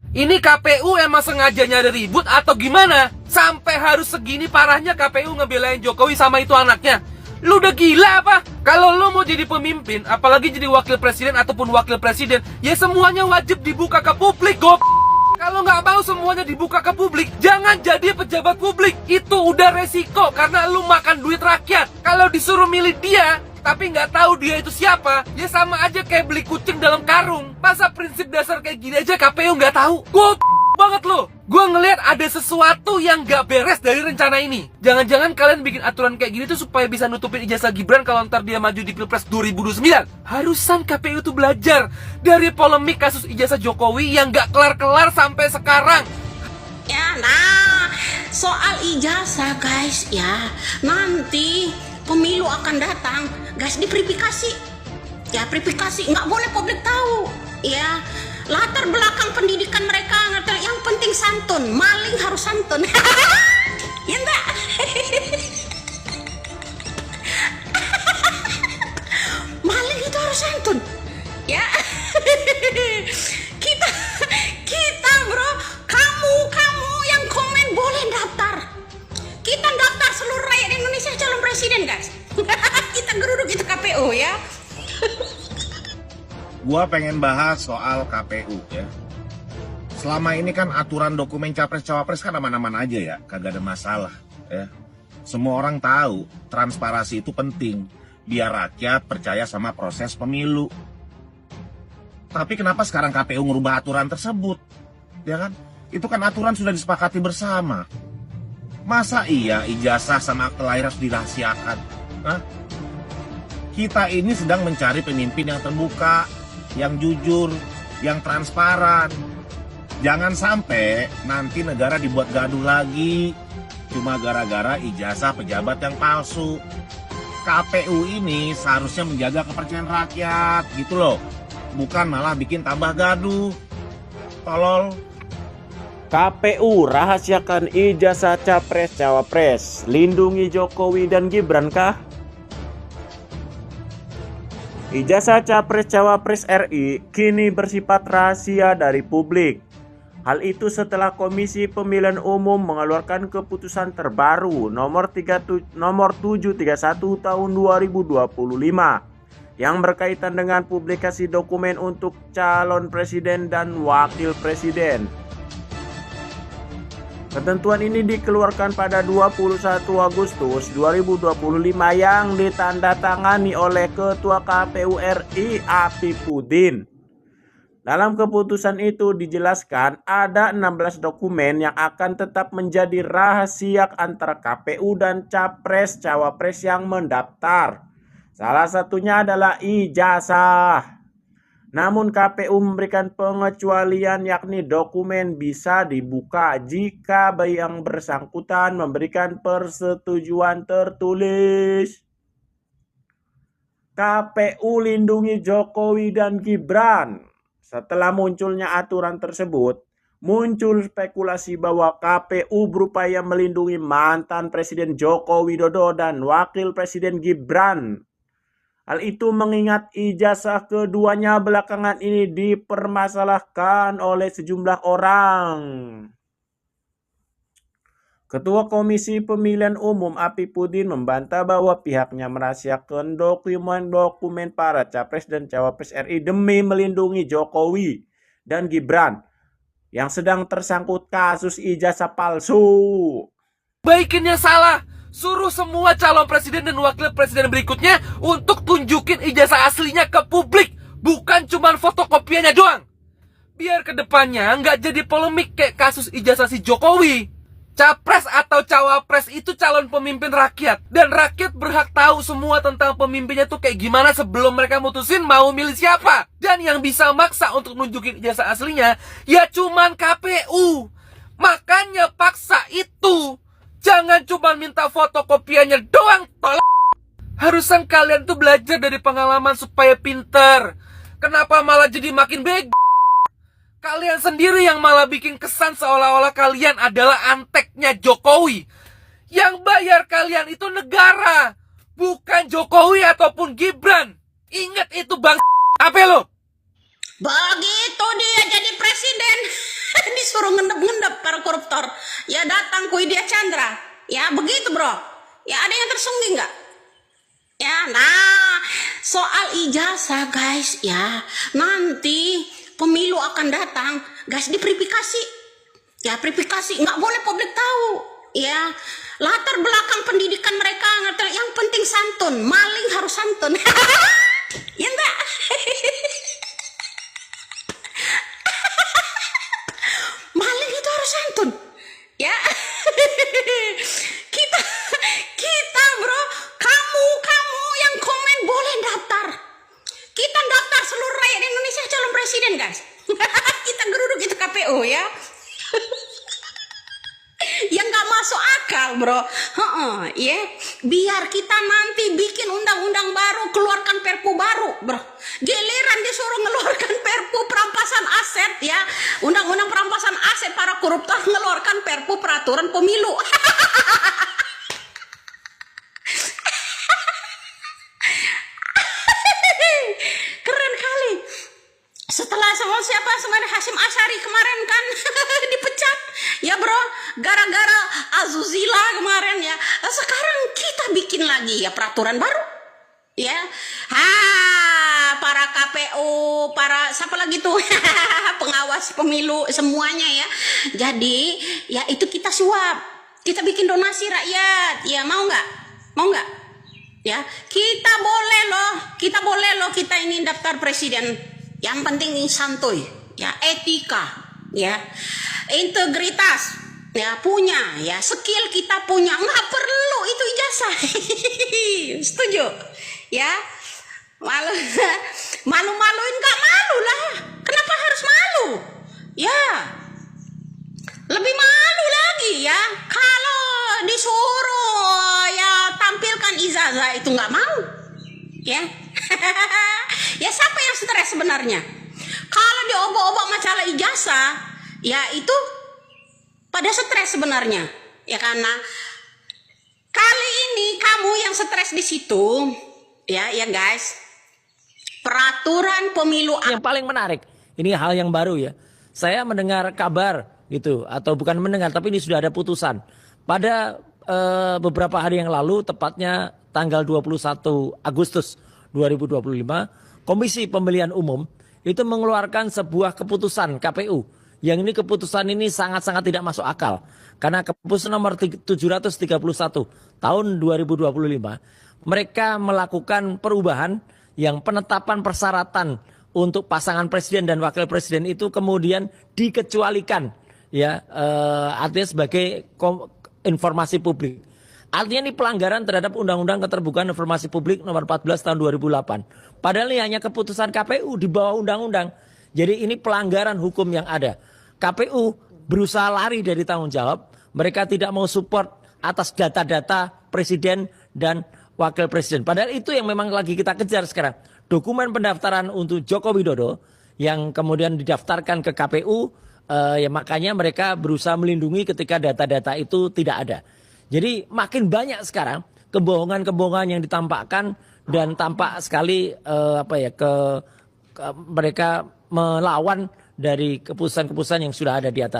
Ini KPU emang sengaja nyari ribut atau gimana? Sampai harus segini parahnya KPU ngebelain Jokowi sama itu anaknya. Lu udah gila apa? Kalau lu mau jadi pemimpin, apalagi jadi wakil presiden ataupun wakil presiden, ya semuanya wajib dibuka ke publik, gop. Kalau nggak mau semuanya dibuka ke publik, jangan jadi pejabat publik. Itu udah resiko karena lu makan duit rakyat. Kalau disuruh milih dia, tapi nggak tahu dia itu siapa, ya sama aja kayak beli kucing dalam karung. Masa prinsip dasar kayak gini aja KPU nggak tahu? Gue banget loh. Gue ngelihat ada sesuatu yang nggak beres dari rencana ini. Jangan-jangan kalian bikin aturan kayak gini tuh supaya bisa nutupin ijazah Gibran kalau ntar dia maju di Pilpres 2029. Harusan KPU tuh belajar dari polemik kasus ijazah Jokowi yang nggak kelar-kelar sampai sekarang. Ya, nah, soal ijazah guys ya, nanti pemilu akan datang, guys, diverifikasi. Ya, verifikasi, nggak boleh publik tahu. Ya, latar belakang pendidikan mereka, yang penting santun, maling harus santun. Ya enggak? Maling itu harus santun. Ya. kita bro, kamu yang komen boleh daftar. Kita daftar seluruh rakyat Indonesia calon presiden, guys. Kita geruduk itu KPU ya. Gua pengen bahas soal KPU ya. Selama ini kan aturan dokumen capres-cawapres kan aman-aman aja ya, kagak ada masalah ya. Semua orang tahu transparansi itu penting biar rakyat percaya sama proses pemilu. Tapi kenapa sekarang KPU merubah aturan tersebut? Ya kan? Itu kan aturan sudah disepakati bersama. Masa iya ijazah sama akte lahir harus dirahasiakan? Hah? Kita ini sedang mencari pemimpin yang terbuka, yang jujur, yang transparan. Jangan sampai nanti negara dibuat gaduh lagi cuma gara-gara ijazah pejabat yang palsu. KPU ini seharusnya menjaga kepercayaan rakyat gitu loh. Bukan malah bikin tambah gaduh. Tolol. KPU rahasiakan ijazah capres-cawapres, lindungi Jokowi dan Gibran kah? Ijazah capres-cawapres RI kini bersifat rahasia dari publik. Hal itu setelah Komisi Pemilihan Umum mengeluarkan keputusan terbaru nomor 731 tahun 2025 yang berkaitan dengan publikasi dokumen untuk calon presiden dan wakil presiden. Ketentuan ini dikeluarkan pada 21 Agustus 2025 yang ditandatangani oleh Ketua KPU RI Apipudin. Dalam keputusan itu dijelaskan ada 16 dokumen yang akan tetap menjadi rahasia antara KPU dan capres-cawapres yang mendaftar. Salah satunya adalah ijazah. Namun KPU memberikan pengecualian yakni dokumen bisa dibuka jika yang bersangkutan memberikan persetujuan tertulis. KPU lindungi Jokowi dan Gibran. Setelah munculnya aturan tersebut, muncul spekulasi bahwa KPU berupaya melindungi mantan Presiden Joko Widodo dan Wakil Presiden Gibran. Hal itu mengingat ijazah keduanya belakangan ini dipermasalahkan oleh sejumlah orang. Ketua Komisi Pemilihan Umum Apipudin membantah bahwa pihaknya merahasiakan dokumen-dokumen para capres dan cawapres RI demi melindungi Jokowi dan Gibran yang sedang tersangkut kasus ijazah palsu. Baikinnya salah. Suruh semua calon presiden dan wakil presiden berikutnya untuk tunjukin ijazah aslinya ke publik, bukan cuma fotokopiannya doang. Biar kedepannya nggak jadi polemik kayak kasus ijazah si Jokowi. Capres atau cawapres itu calon pemimpin rakyat, dan rakyat berhak tahu semua tentang pemimpinnya tuh kayak gimana sebelum mereka mutusin mau milih siapa. Dan yang bisa maksa untuk nunjukin ijazah aslinya ya cuman KPU. Makanya paksa itu. Jangan cuma minta fotokopiannya doang, tolong. Harusan kalian tuh belajar dari pengalaman supaya pinter. Kenapa malah jadi makin bego? Kalian sendiri yang malah bikin kesan seolah-olah kalian adalah anteknya Jokowi. Yang bayar kalian itu negara, bukan Jokowi ataupun Gibran. Ingat itu bang. Apa lo? Begitu dia jadi presiden. disuruh ngendap-ngendap para koruptor. Ya datang kui dia Chandra. Ya begitu bro. Ya ada yang tersungging nggak? Ya, nah soal ijazah guys ya, nanti pemilu akan datang, guys, diverifikasi. Ya verifikasi, nggak boleh publik tahu. Ya latar belakang pendidikan mereka, yang penting santun, maling harus santun. Ya enggak? Maling itu harus santun. Ya. kita bro, kamu yang komen boleh daftar. Kita daftar seluruh rakyat Indonesia calon presiden, guys. Kita geruduk itu KPU ya. Yang nggak masuk akal bro. Ya, biar kita nanti bikin undang-undang baru, keluarkan perpu baru bro. Giliran disuruh ngeluarkan perpu perampasan aset ya, undang-undang perampasan aset para koruptor, ngeluarkan perpu peraturan pemilu. Keren kali. Setelah sama siapa, sama Hashim Asyari kemarin kan dipecat ya bro, gara-gara Azuzila kemarin ya. Sekarang kita bikin lagi ya peraturan baru ya. Para KPU, para siapa lagi tuh pengawas pemilu semuanya ya. Jadi ya itu kita suap, kita bikin donasi rakyat ya. Mau nggak ya, kita boleh loh kita ini daftar presiden. Yang penting ini santuy ya, etika ya, integritas ya, punya ya, skill kita punya, nggak perlu itu ijazah. Setuju ya? Malu-maluin nggak malu lah, kenapa harus malu ya? Lebih malu lagi ya kalau disuruh ya tampilkan ijazah itu nggak mau ya. Ya siapa yang stres sebenarnya? Kalau diobok-obok masalah ijazah ya itu pada stres sebenarnya ya, karena kali ini kamu yang stres di situ ya guys. Peraturan pemilu Yang paling menarik, ini hal yang baru ya. Saya mendengar kabar gitu, atau bukan mendengar, tapi ini sudah ada putusan. Pada beberapa hari yang lalu, tepatnya tanggal 21 Agustus 2025, Komisi Pemilihan Umum itu mengeluarkan sebuah keputusan KPU. Yang ini keputusan ini sangat-sangat tidak masuk akal. Karena keputusan nomor 731 tahun 2025, mereka melakukan perubahan yang penetapan persyaratan untuk pasangan presiden dan wakil presiden itu kemudian dikecualikan ya, artinya sebagai informasi publik. Artinya ini pelanggaran terhadap Undang-Undang Keterbukaan Informasi Publik nomor 14 tahun 2008. Padahal ini hanya keputusan KPU di bawah undang-undang. Jadi ini pelanggaran hukum yang ada. KPU berusaha lari dari tanggung jawab. Mereka tidak mau support atas data-data presiden dan wakil presiden. Padahal itu yang memang lagi kita kejar sekarang. Dokumen pendaftaran untuk Joko Widodo yang kemudian didaftarkan ke KPU, ya makanya mereka berusaha melindungi ketika data-data itu tidak ada. Jadi makin banyak sekarang kebohongan-kebohongan yang ditampakkan dan tampak sekali mereka melawan dari keputusan-keputusan yang sudah ada di atas.